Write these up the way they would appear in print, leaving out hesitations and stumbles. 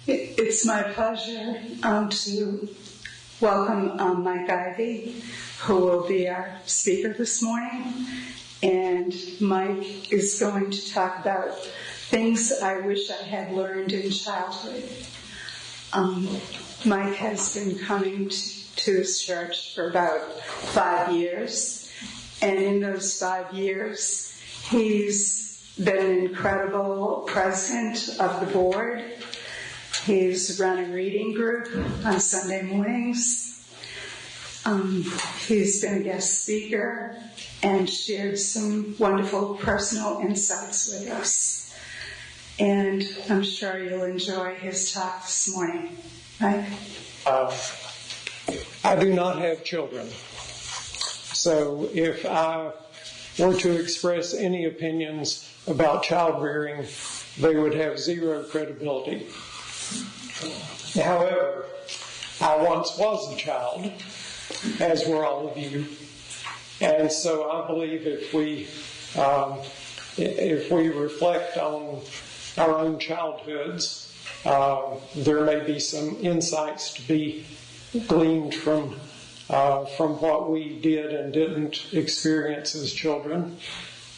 It's my pleasure to welcome Mike Ivey, who will be our speaker this morning. And Mike is going to talk about things I wish I had learned in childhood. Mike has been coming to this church for about 5 years. And in those 5 years, he's been an incredible president of the board. He's run a reading group on Sunday mornings. He's been a guest speaker and shared some wonderful personal insights with us. And I'm sure you'll enjoy his talk this morning. Mike? I do not have children. So if I were to express any opinions about child rearing, they would have zero credibility. However, I once was a child, as were all of you, and so I believe if we reflect on our own childhoods, there may be some insights to be gleaned from what we did and didn't experience as children.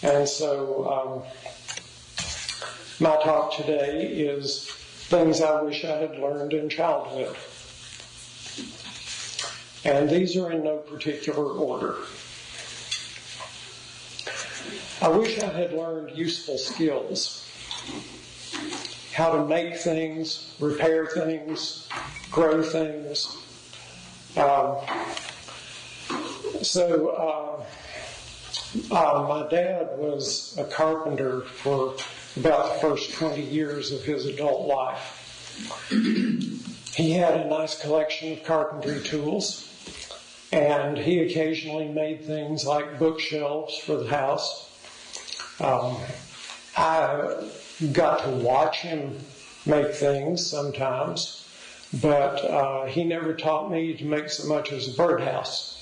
And so my talk today is things I wish I had learned in childhood. And these are in no particular order. I wish I had learned useful skills. How to make things, repair things, grow things. My dad was a carpenter for about the first 20 years of his adult life. He had a nice collection of carpentry tools, and he occasionally made things like bookshelves for the house. I got to watch him make things sometimes, but he never taught me to make so much as a birdhouse.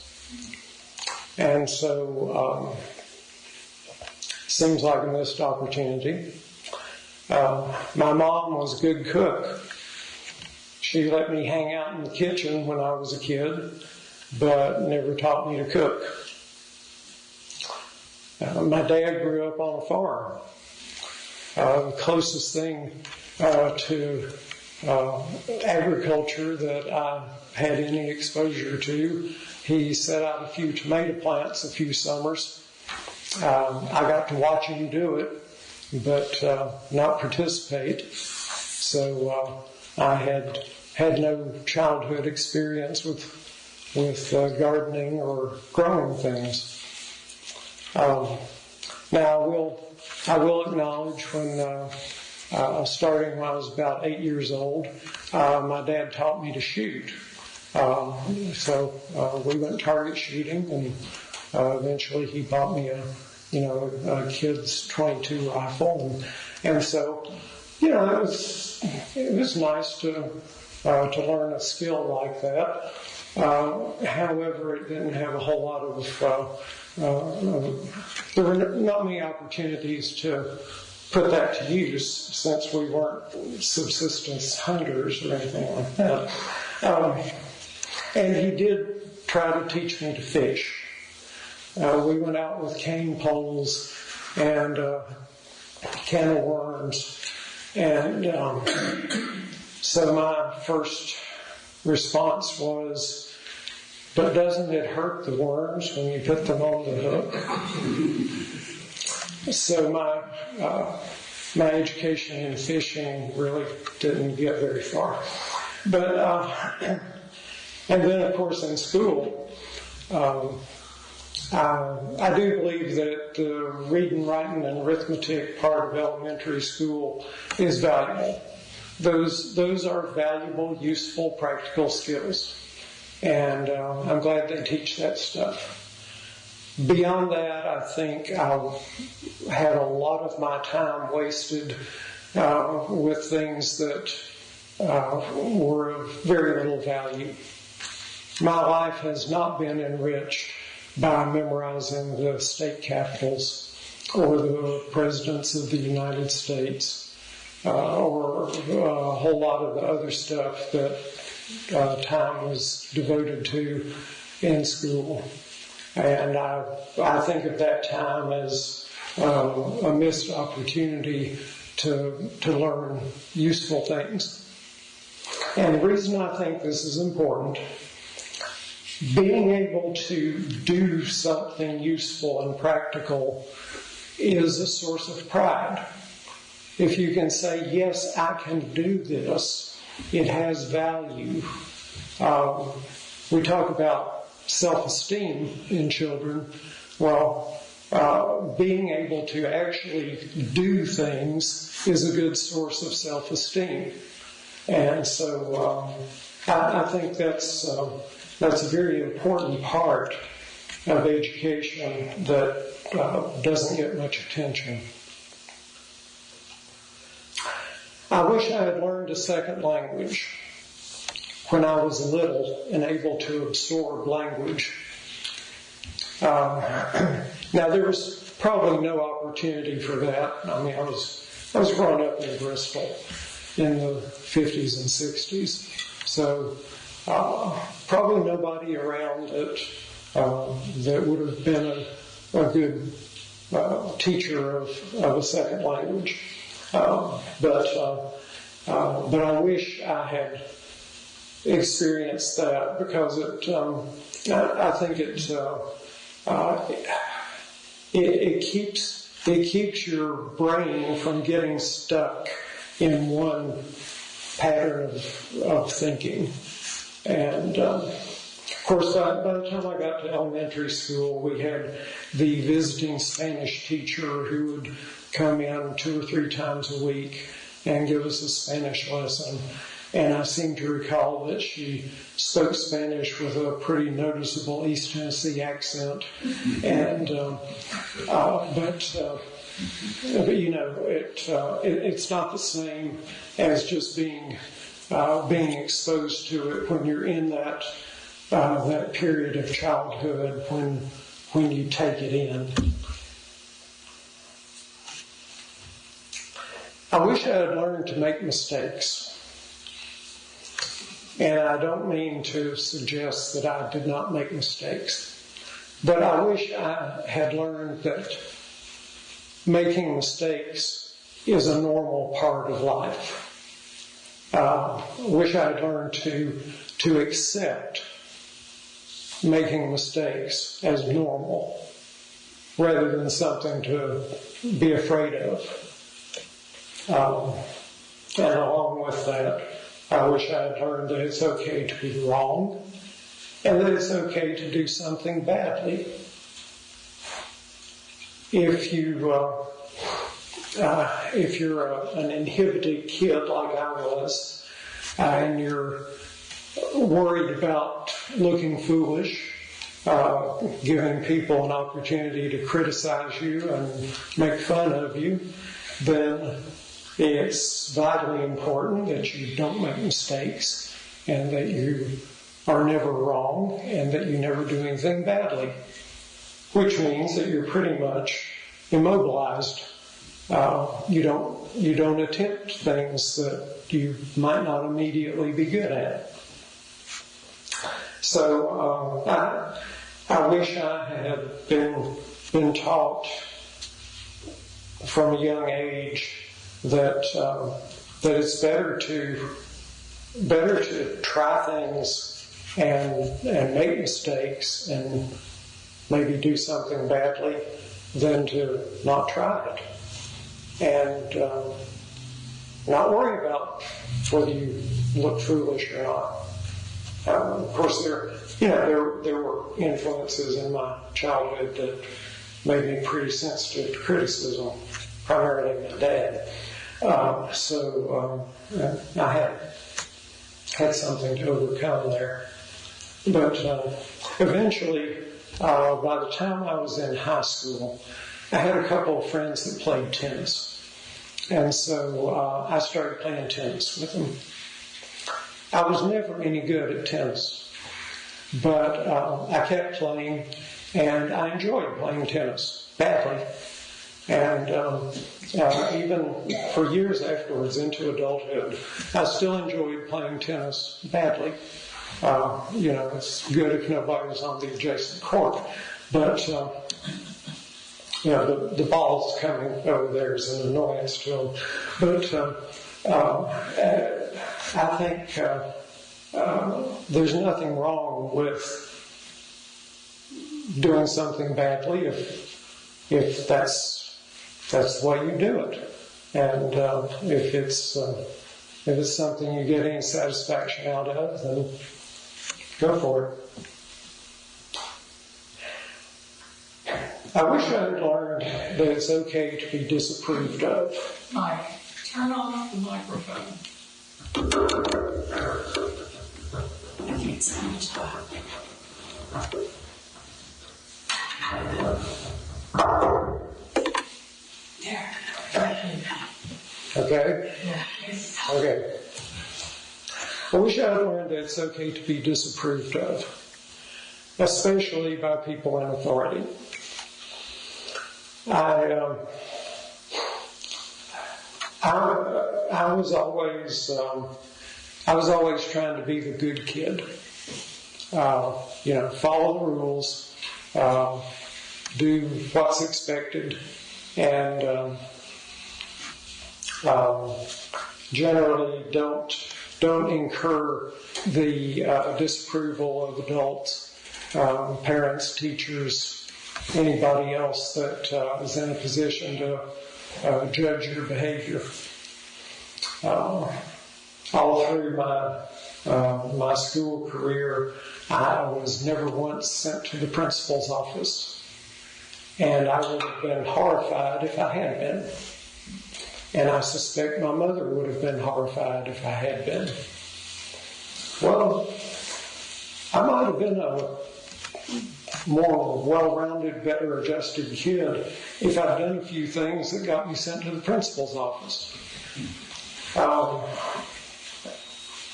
And so seems like a missed opportunity. My mom was a good cook. She let me hang out in the kitchen when I was a kid, but never taught me to cook. My dad grew up on a farm. The closest thing to agriculture that I had any exposure to, he set out a few tomato plants a few summers. I got to watch him do it, but not participate. So I had no childhood experience with gardening or growing things. Now I will acknowledge when starting when I was about 8 years old, my dad taught me to shoot. So we went target shooting, and eventually he bought me a kid's .22 rifle, and so it was nice to learn a skill like that. However, it didn't have a whole lot of there were not many opportunities to put that to use since we weren't subsistence hunters or anything like that. And he did try to teach me to fish. We went out with cane poles and a can of worms. And so my first response was, but doesn't it hurt the worms when you put them on the hook? So my education in fishing really didn't get very far. But and then of course in school, I do believe that the reading, writing, and arithmetic part of elementary school is valuable. Those are valuable, useful, practical skills. And I'm glad they teach that stuff. Beyond that, I think I had a lot of my time wasted with things that were of very little value. My life has not been enriched by memorizing the state capitals or the presidents of the United States. or a whole lot of the other stuff that time was devoted to in school. And I think of that time as a missed opportunity to learn useful things. And the reason I think this is important, being able to do something useful and practical is a source of pride. If you can say, yes, I can do this, it has value. We talk about self-esteem in children. Well, being able to actually do things is a good source of self-esteem. And so I think that's a very important part of education that doesn't get much attention. I wish I had learned a second language when I was little and able to absorb language. Now, there was probably no opportunity for that. I mean, I was growing up in Bristol in the 50s and 60s, so probably nobody around that would have been a good teacher of a second language. But I wish I had experienced that, because I think it keeps your brain from getting stuck in one pattern of thinking. And of course, by the time I got to elementary school, we had the visiting Spanish teacher who would come in 2 or 3 times a week and give us a Spanish lesson. And I seem to recall that she spoke Spanish with a pretty noticeable East Tennessee accent. And but you know, it's not the same as just being exposed to it when you're in that period of childhood when you take it in. I wish I had learned to make mistakes. And I don't mean to suggest that I did not make mistakes, but I wish I had learned that making mistakes is a normal part of life. I wish I had learned to accept making mistakes as normal rather than something to be afraid of. And along with that, I wish I had learned that it's okay to be wrong and that it's okay to do something badly. If you're an inhibited kid like I was, and you're worried about looking foolish, giving people an opportunity to criticize you and make fun of you, then it's vitally important that you don't make mistakes and that you are never wrong and that you never do anything badly, which means that you're pretty much immobilized. You don't attempt things that you might not immediately be good at. So I wish I had been taught from a young age that it's better to try things and make mistakes and maybe do something badly than to not try it and not worry about whether you look foolish or not. Of course, there were influences in my childhood that made me pretty sensitive to criticism, primarily my dad. So I had something to overcome there. But eventually, by the time I was in high school, I had a couple of friends that played tennis. And so I started playing tennis with them. I was never any good at tennis, but I kept playing, and I enjoyed playing tennis badly. And even for years afterwards into adulthood, I still enjoyed playing tennis badly. It's good if nobody was on the adjacent court. But, the ball's coming over there is an annoyance to them. But I think there's nothing wrong with doing something badly if that's the way you do it, and if it's something you get any satisfaction out of, then go for it. I wish I had learned that it's okay to be disapproved of. Mike, turn off the microphone. I can't sound talk. There. Okay? Yeah. Okay. I wish I had learned that it's okay to be disapproved of, especially by people in authority. I was always trying to be the good kid. Follow the rules, do what's expected, and generally don't incur the disapproval of adults, parents, teachers, anybody else that is in a position to judge your behavior. All through my school career, I was never once sent to the principal's office, and I would have been horrified if I had been. And I suspect my mother would have been horrified if I had been. Well, I might have been a more well-rounded, better adjusted kid if I'd done a few things that got me sent to the principal's office.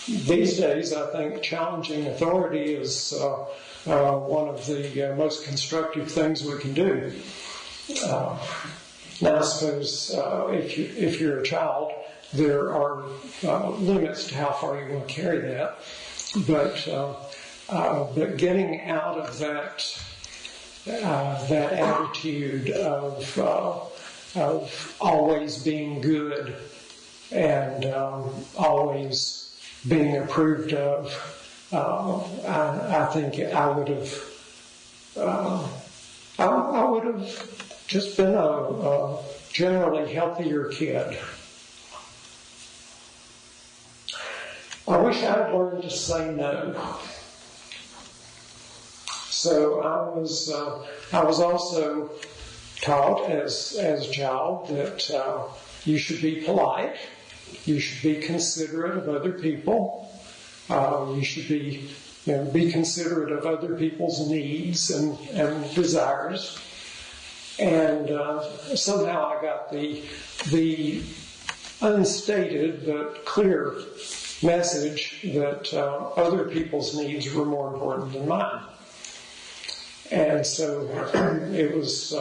These days, I think challenging authority is one of the most constructive things we can do. Now, I suppose if you're a child, there are limits to how far you want to carry that. But getting out of that attitude of always being good and always being approved of, I think I would have just been a generally healthier kid. I wish I had learned to say no. So I was also taught as a child that you should be polite, you should be considerate of other people, you should be considerate of other people's needs and desires. And somehow I got the unstated but clear message that other people's needs were more important than mine. And so it was,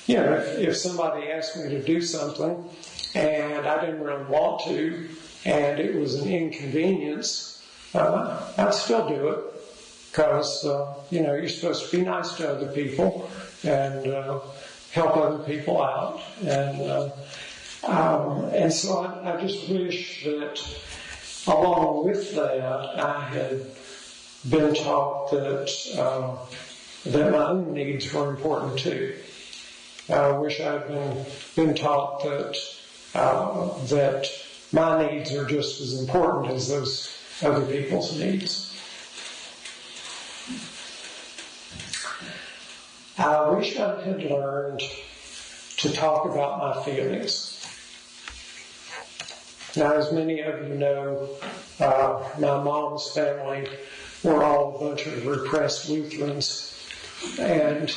if somebody asked me to do something and I didn't really want to, and it was an inconvenience, I'd still do it because, you're supposed to be nice to other people and help other people out. And so I just wish that along with that, I had been taught that my own needs were important too. I wish I had been taught that my needs are just as important as those other people's needs. I wish I had learned to talk about my feelings. Now, as many of you know, my mom's family were all a bunch of repressed Lutherans, and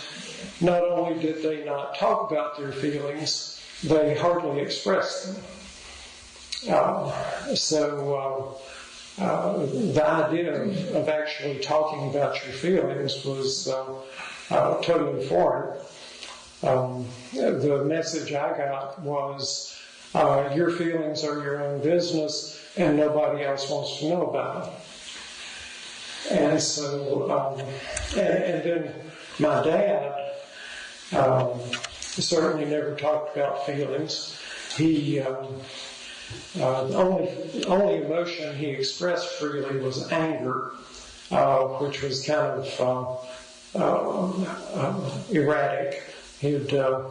not only did they not talk about their feelings, they hardly expressed them. So the idea of actually talking about your feelings was totally foreign. the message I got was, your feelings are your own business and nobody else wants to know about them. And so, and then my dad certainly never talked about feelings. He, the only emotion he expressed freely was anger, which was kind of erratic. He'd get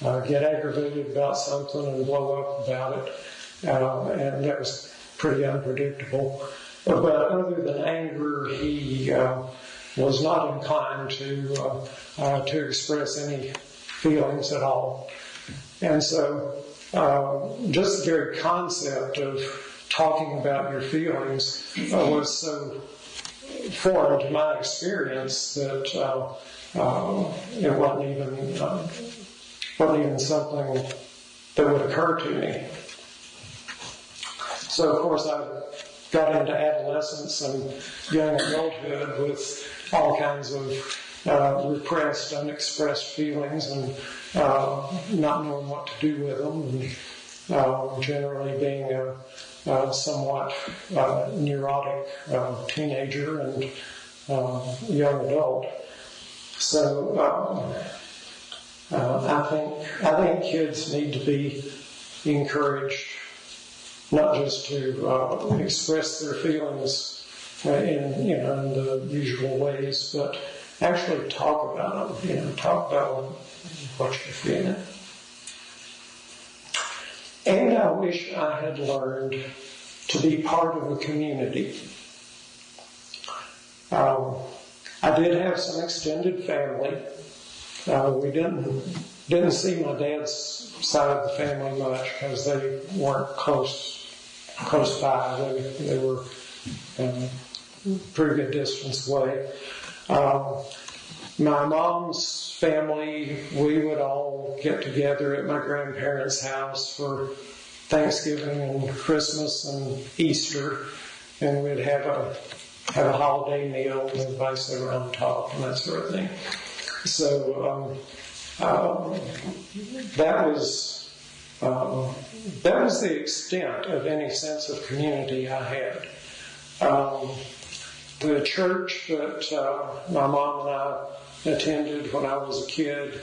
aggravated about something and blow up about it, and that was pretty unpredictable. But other than anger, he was not inclined to express any feelings at all. And so, just the very concept of talking about your feelings was so foreign to my experience that it wasn't even something that would occur to me. So, of course, I got into adolescence and young adulthood with all kinds of repressed, unexpressed feelings and not knowing what to do with them, and generally being a somewhat neurotic teenager and young adult. So I think kids need to be encouraged not just to express their feelings in the usual ways, but actually talk about them. Talk about what you're feeling. And I wish I had learned to be part of a community. I did have some extended family. We didn't see my dad's side of the family much because they weren't close by. They were pretty good distance away. My mom's family, we would all get together at my grandparents' house for Thanksgiving and Christmas and Easter, and we'd have a holiday meal and everybody sit around and talk and that sort of thing. So that was the extent of any sense of community I had. The church that my mom and I attended when I was a kid,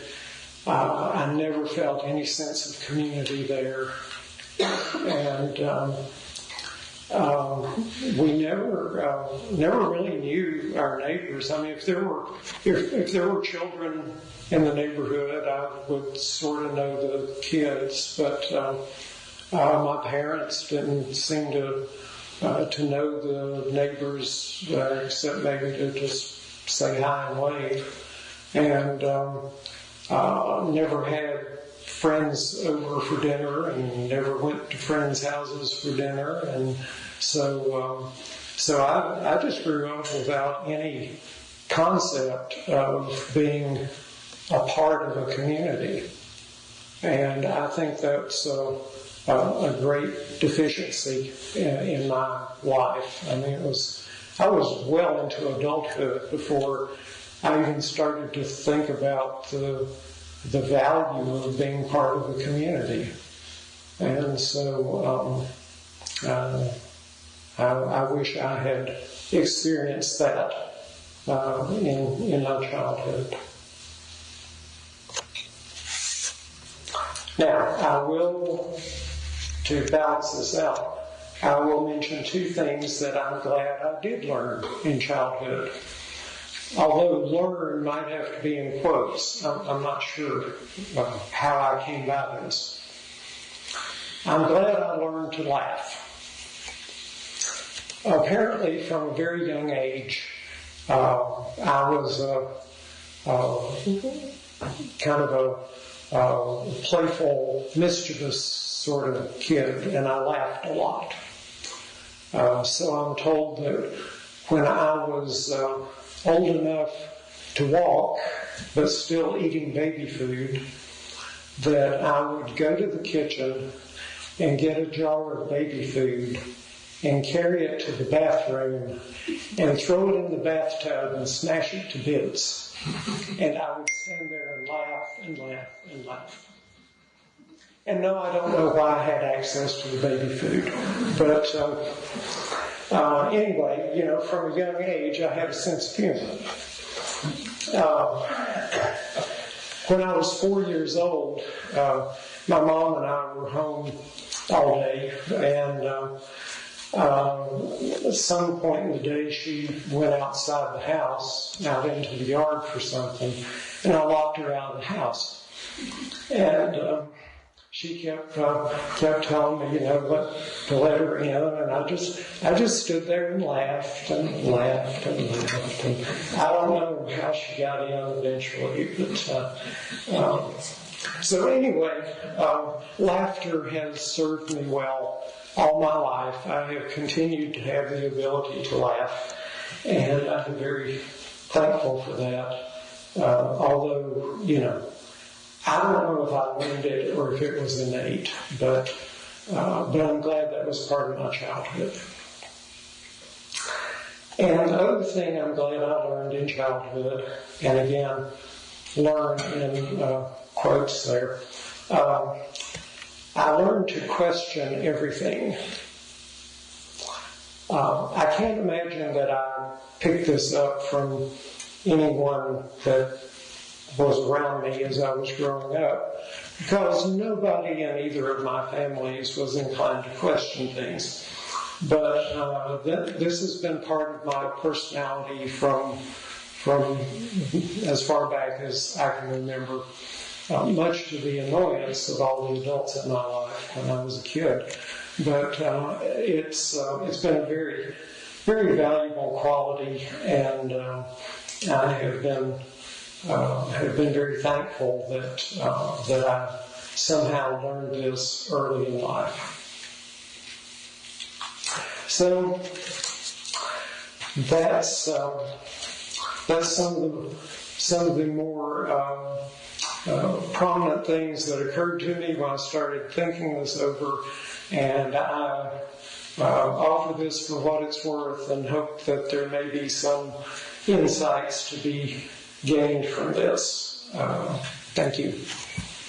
I never felt any sense of community there, and we never really knew our neighbors. I mean, if there were children in the neighborhood, I would sort of know the kids, but my parents didn't seem to know the neighbors except maybe to just say hi and wave, and never had friends over for dinner and never went to friends' houses for dinner, and so I just grew up without any concept of being a part of a community, and I think that's a great deficiency in my life. I mean, I was well into adulthood before I even started to think about the value of being part of a community. And so I wish I had experienced that in my childhood. Now, to balance this out, I will mention two things that I'm glad I did learn in childhood. Although learn might have to be in quotes, I'm not sure how I came by this. I'm glad I learned to laugh. Apparently, from a very young age, I was kind of a playful, mischievous sort of kid, and I laughed a lot. So I'm told that when I was old enough to walk, but still eating baby food, that I would go to the kitchen and get a jar of baby food and carry it to the bathroom and throw it in the bathtub and smash it to bits. And I would stand there and laugh and laugh and laugh. And no, I don't know why I had access to the baby food. But anyway, you know, from a young age, I had a sense of humor. When I was 4 years old, my mom and I were home all day, and at some point in the day, she went outside the house, out into the yard for something, and I locked her out of the house. And she kept telling me, you know, to let her in, and I just stood there and laughed and laughed and laughed. And I don't know how she got in eventually, but so anyway, laughter has served me well all my life. I have continued to have the ability to laugh, and I'm very thankful for that. Although, you know, I don't know if I learned it or if it was innate, but I'm glad that was part of my childhood. And the other thing I'm glad I learned in childhood, and again, learn in quotes there, I learned to question everything. I can't imagine that I picked this up from anyone that was around me as I was growing up, because nobody in either of my families was inclined to question things. But this has been part of my personality from as far back as I can remember, much to the annoyance of all the adults in my life when I was a kid. But it's been a very, very valuable quality, and I have been very thankful that I somehow learned this early in life. So that's some of the more prominent things that occurred to me when I started thinking this over, and I offer this for what it's worth and hope that there may be some insights to be gained from this. Thank you.